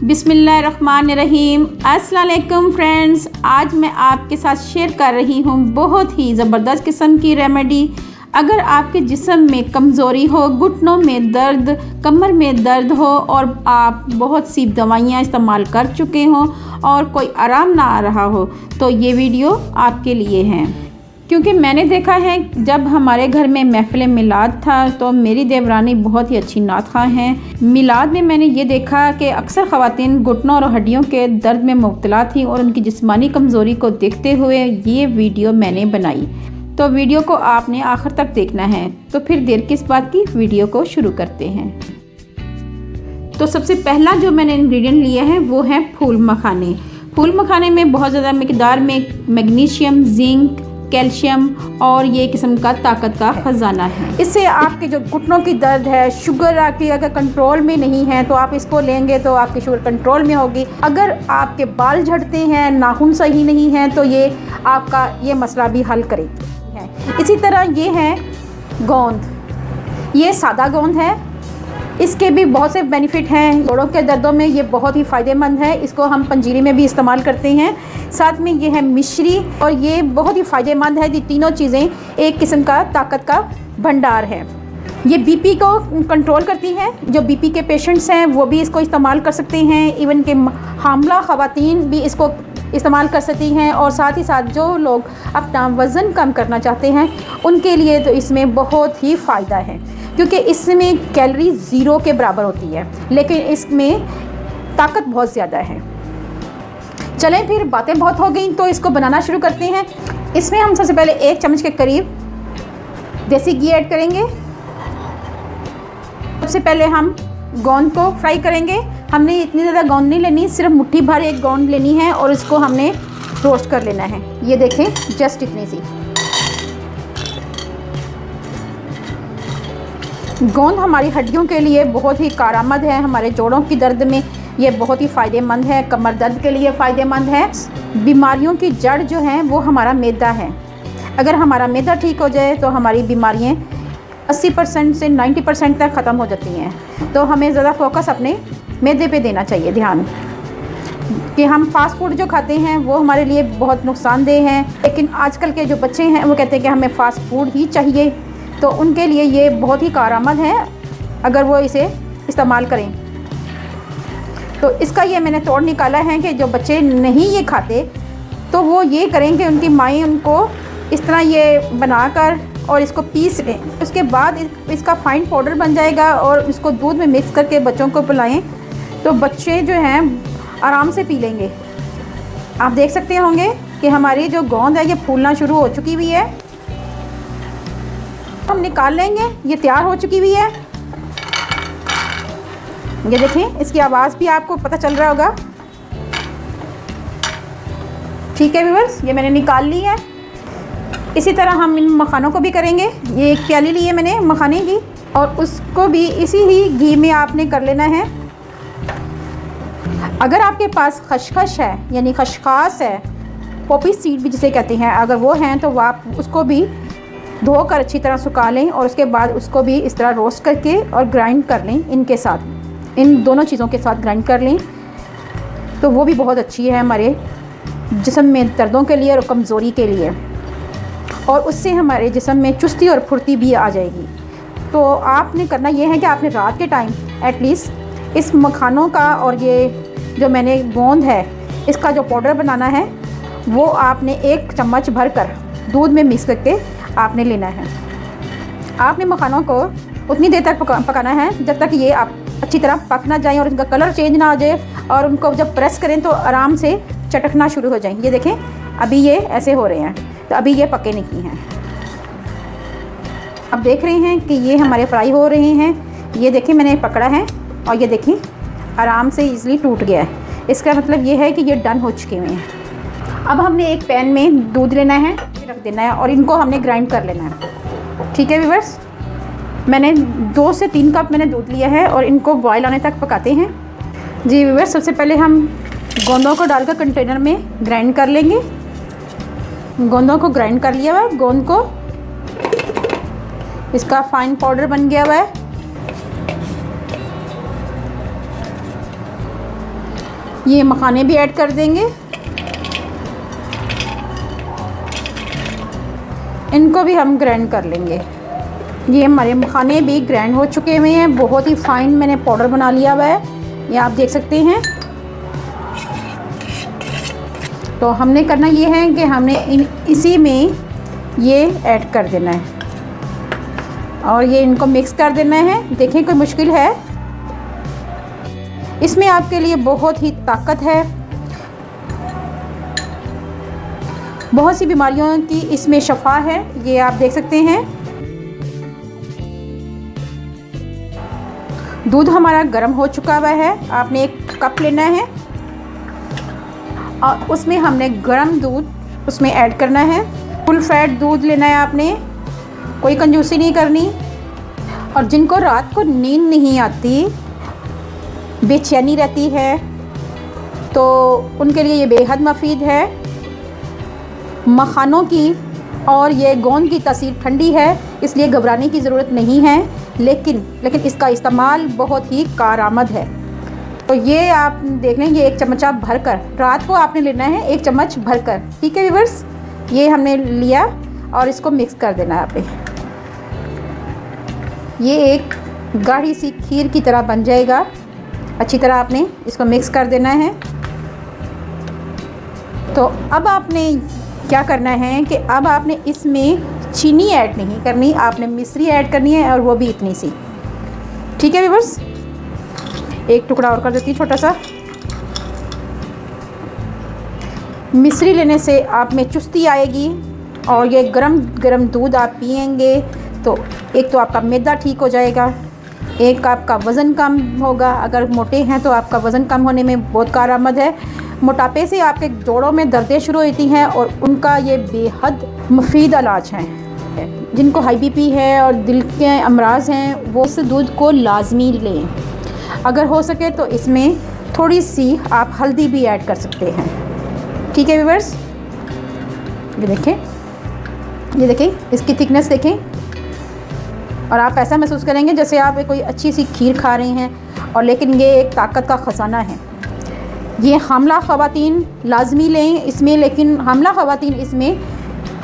बिस्मिल्लाहिर्रहमानिर्रहीम। अस्सलाम वालेकुम फ्रेंड्स, आज मैं आपके साथ शेयर कर रही हूँ बहुत ही ज़बरदस्त किस्म की रेमेडी। अगर आपके जिस्म में कमज़ोरी हो, घुटनों में दर्द, कमर में दर्द हो और आप बहुत सी दवाइयाँ इस्तेमाल कर चुके हों और कोई आराम ना आ रहा हो, तो ये वीडियो आपके लिए है। क्योंकि मैंने देखा है जब हमारे घर में महफ़िल मिलाद था तो मेरी देवरानी बहुत ही अच्छी नात ख़्वाह हैं। मिलाद में मैंने ये देखा कि अक्सर ख़वातीन घुटनों और हड्डियों के दर्द में मुब्तला थी और उनकी जिस्मानी कमज़ोरी को देखते हुए ये वीडियो मैंने बनाई। तो वीडियो को आपने आखिर तक देखना है। तो फिर देर किस बात की, वीडियो को शुरू करते हैं। तो सबसे पहला जो मैंने इंग्रेडिएंट लिया है वो है फूल मखाने। फूल मखाने में बहुत ज़्यादा मिकदार में मैग्नीशियम, जिंक, कैल्शियम और ये किस्म का ताकत का ख़जाना है। इससे आपके जो घुटनों की दर्द है, शुगर आपकी अगर कंट्रोल में नहीं है तो आप इसको लेंगे तो आपकी शुगर कंट्रोल में होगी। अगर आपके बाल झड़ते हैं, नाखून सही नहीं है, तो ये आपका ये मसला भी हल करेगी। इसी तरह ये है गोंद, ये सादा गोंद है। इसके भी बहुत से बेनिफिट हैं। जोड़ों के दर्दों में ये बहुत ही फ़ायदेमंद है। इसको हम पंजीरी में भी इस्तेमाल करते हैं। साथ में ये है मिश्री और ये बहुत ही फ़ायदेमंद है। ये तीनों चीज़ें एक किस्म का ताकत का भंडार है। ये बीपी को कंट्रोल करती है। जो बीपी के पेशेंट्स हैं वो भी इसको इस्तेमाल कर सकते हैं। इवन के हामला ख़वातीन भी इसको इस्तेमाल कर सकती हैं। और साथ ही साथ जो लोग अपना वज़न कम करना चाहते हैं उनके लिए तो इसमें बहुत ही फ़ायदा है, क्योंकि इसमें कैलोरी ज़ीरो के बराबर होती है, लेकिन इसमें ताकत बहुत ज़्यादा है। चलें फिर, बातें बहुत हो गई तो इसको बनाना शुरू करते हैं। इसमें हम सबसे पहले 1 चम्मच के करीब देसी घी ऐड करेंगे। सबसे पहले हम गोंद को फ्राई करेंगे। हमने इतनी ज़्यादा गोंद नहीं लेनी, सिर्फ मुट्ठी भर एक गोंद लेनी है और इसको हमने रोस्ट कर लेना है। ये देखें, जस्ट इतनी सी गोंद हमारी हड्डियों के लिए बहुत ही कारआमद है। हमारे जोड़ों की दर्द में ये बहुत ही फ़ायदेमंद है। कमर दर्द के लिए फ़ायदेमंद है। बीमारियों की जड़ जो है वो हमारा मैदा है। अगर हमारा मैदा ठीक हो जाए तो हमारी बीमारियाँ 80% से 90% तक ख़त्म हो जाती हैं। तो हमें ज़्यादा फोकस अपने मैदे पे देना चाहिए ध्यान, कि हम फास्ट फूड जो खाते हैं वो हमारे लिए बहुत नुकसानदेह हैं। लेकिन आजकल के जो बच्चे हैं वो कहते हैं कि हमें फ़ास्ट फूड ही चाहिए, तो उनके लिए ये बहुत ही कारआमद है अगर वो इसे इस्तेमाल करें। तो इसका ये मैंने तोड़ निकाला है कि जो बच्चे नहीं ये खाते तो वो ये करें कि उनकी माएँ उनको इस तरह ये बनाकर और इसको पीस लें। उसके बाद इसका फ़ाइन पाउडर बन जाएगा और इसको दूध में मिक्स करके बच्चों को पिलाएं तो बच्चे जो हैं आराम से पी लेंगे। आप देख सकते होंगे कि हमारी जो गोंद है ये फूलना शुरू हो चुकी हुई है। हम निकाल लेंगे, ये तैयार हो चुकी हुई है। ये देखें, इसकी आवाज़ भी आपको पता चल रहा होगा। ठीक है व्यूअर्स, ये मैंने निकाल ली है। इसी तरह हम इन मखानों को भी करेंगे। ये एक प्याली ली है मैंने मखाने की और उसको भी इसी ही घी में आपने कर लेना है। अगर आपके पास खसखस है, यानी खसखास है, पॉपी सीड भी जिसे कहते हैं, अगर वो हैं तो आप उसको भी धोकर अच्छी तरह सुखा लें और उसके बाद उसको भी इस तरह रोस्ट करके और ग्राइंड कर लें। इनके साथ, इन दोनों चीज़ों के साथ ग्राइंड कर लें तो वो भी बहुत अच्छी है हमारे जिस्म में दर्दों के लिए और कमज़ोरी के लिए, और उससे हमारे जिस्म में चुस्ती और फुर्ती भी आ जाएगी। तो आपने करना ये है कि आपने रात के टाइम एटलीस्ट इस मखानों का और ये जो मैंने गोंद है इसका जो पाउडर बनाना है वो आपने 1 चम्मच भर कर दूध में मिक्स करके आपने लेना है। आपने मखानों को उतनी देर तक पकाना है जब तक ये आप अच्छी तरह पक ना जाए और इनका कलर चेंज ना हो जाए, और उनको जब प्रेस करें तो आराम से चटकना शुरू हो जाए। ये देखें, अभी ये ऐसे हो रहे हैं, तो अभी ये पके नहीं हैं। अब देख रहे हैं कि ये हमारे फ्राई हो रहे हैं। ये देखें, मैंने पकड़ा है और ये देखें आराम से ईज़िली टूट गया है। इसका मतलब ये है कि ये डन हो चुके हुए हैं। अब हमने एक पैन में दूध लेना है, रख देना है और इनको हमने ग्राइंड कर लेना है। ठीक है व्यूअर्स, मैंने 2 से 3 कप मैंने दूध लिया है और इनको बॉयल आने तक पकाते हैं। जी व्यूअर्स, सबसे पहले हम गोंदों को डालकर कंटेनर में ग्राइंड कर लेंगे। गोंदों को ग्राइंड कर लिया हुआ है। गोंद को इसका फ़ाइन पाउडर बन गया हुआ है। ये मखाने भी ऐड कर देंगे। इनको भी हम ग्राइंड कर लेंगे। ये हमारे मखाने भी ग्राइंड हो चुके हुए हैं, बहुत ही फाइन मैंने पाउडर बना लिया हुआ है, ये आप देख सकते हैं। तो हमने करना ये है कि हमने इसी में ये ऐड कर देना है और ये इनको मिक्स कर देना है। देखें कोई मुश्किल है, इसमें आपके लिए बहुत ही ताकत है। बहुत सी बीमारियों की इसमें शफा है, ये आप देख सकते हैं। दूध हमारा गर्म हो चुका हुआ है, आपने एक कप लेना है और उसमें हमने गर्म दूध उसमें ऐड करना है। फुल फैट दूध लेना है आपने, कोई कंजूसी नहीं करनी। और जिनको रात को नींद नहीं आती, बेचैनी रहती है, तो उनके लिए ये बेहद मुफीद है। मखानों की और ये गोंद की तासीर ठंडी है, इसलिए घबराने की ज़रूरत नहीं है, लेकिन इसका इस्तेमाल बहुत ही कारआमद है। तो ये आप देख लें, ये एक चम्मच आप भर कर रात को आपने लेना है, एक चम्मच भर कर, ठीक है व्यूअर्स। ये हमने लिया और इसको मिक्स कर देना है आपने। ये एक गाढ़ी सी खीर की तरह बन जाएगा। अच्छी तरह आपने इसको मिक्स कर देना है। तो अब आपने क्या करना है कि अब आपने इसमें चीनी ऐड नहीं करनी, आपने मिश्री ऐड करनी है और वो भी इतनी सी, ठीक है व्यूअर्स। एक टुकड़ा और कर देती हूँ छोटा सा। मिश्री लेने से आप में चुस्ती आएगी और ये गरम गरम दूध आप पिएंगे तो एक तो आपका मैदा ठीक हो जाएगा, एक आपका वज़न कम होगा। अगर मोटे हैं तो आपका वज़न कम होने में बहुत कारआमद है। मोटापे से आपके जोड़ों में दर्दें शुरू होती हैं और उनका ये बेहद मुफीद इलाज हैं। जिनको हाई बीपी है और दिल के अमराज हैं वो इस दूध को लाजमी लें। अगर हो सके तो इसमें थोड़ी सी आप हल्दी भी ऐड कर सकते हैं, ठीक है व्यूअर्स। ये देखें इसकी थिकनेस देखें और आप ऐसा महसूस करेंगे जैसे आप कोई अच्छी सी खीर खा रही हैं। और लेकिन ये एक ताकत का ख़जाना है। ये हामला ख़वातीन लाजमी लें इसमें, लेकिन हामला ख़वातीन इसमें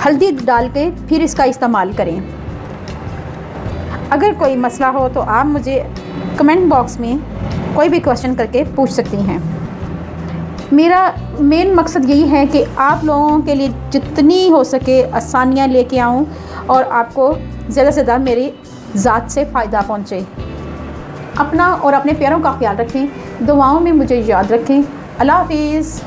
हल्दी डाल के फिर इसका इस्तेमाल करें। अगर कोई मसला हो तो आप मुझे कमेंट बॉक्स में कोई भी क्वेश्चन करके पूछ सकती हैं। मेरा मेन मकसद यही है कि आप लोगों के लिए जितनी हो सके आसानियाँ लेके आऊँ और आपको ज़्यादा से ज़्यादा मेरी ज़ात से फ़ायदा पहुँचे। अपना और अपने प्यारों का ख्याल रखें, दुआओं में मुझे याद रखें। अल्लाह हाफ़िज़।